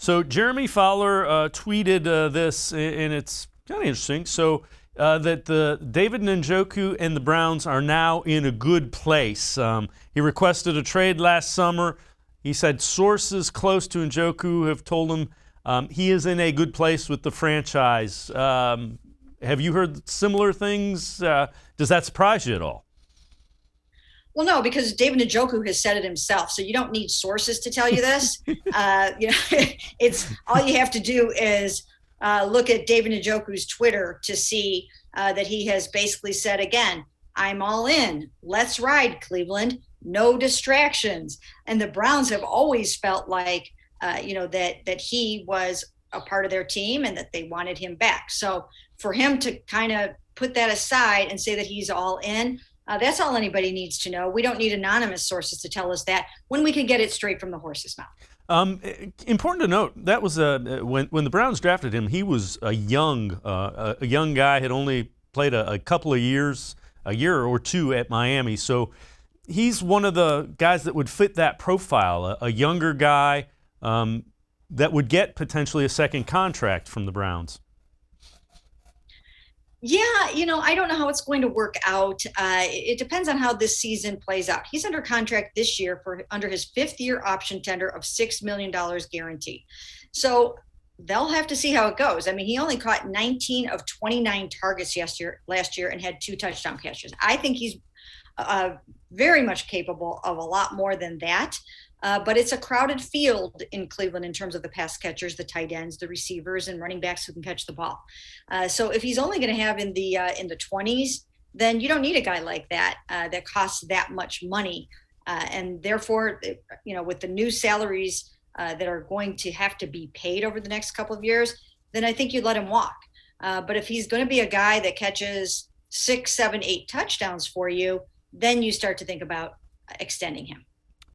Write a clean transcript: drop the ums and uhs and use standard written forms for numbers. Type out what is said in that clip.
So Jeremy Fowler tweeted this, and it's kind of interesting. So that the David Njoku and the Browns are now in a good place. He requested a trade last summer. He said sources close to Njoku have told him he is in a good place with the franchise. Have you heard similar things? Does that surprise you at all? Well, no, because David Njoku has said it himself, so you don't need sources to tell you this. It's all you have to do is look at David Njoku's Twitter to see that he has basically said again, "I'm all in. Let's ride, Cleveland. No distractions." And the Browns have always felt like, that he was a part of their team and that they wanted him back. So for him to kind of put that aside and say that he's all in. That's all anybody needs to know. We don't need anonymous sources to tell us that when we can get it straight from the horse's mouth. Important to note that was when the Browns drafted him. He was a young guy. Had only played a couple of years, a year or two at Miami. So he's one of the guys that would fit that profile. A younger guy that would get potentially a second contract from the Browns. Yeah, I don't know how it's going to work out. It depends on how this season plays out. He's under contract this year under his fifth-year option tender of $6 million guaranteed. So they'll have to see how it goes. I mean, he only caught 19 of 29 targets last year and had 2 touchdown catches. I think he's very much capable of a lot more than that. But it's a crowded field in Cleveland in terms of the pass catchers, the tight ends, the receivers, and running backs who can catch the ball. So if he's only going to have in the 20s, then you don't need a guy like that that costs that much money. And therefore, with the new salaries that are going to have to be paid over the next couple of years, then I think you let him walk. But if he's going to be a guy that catches 6, 7, 8 touchdowns for you, then you start to think about extending him.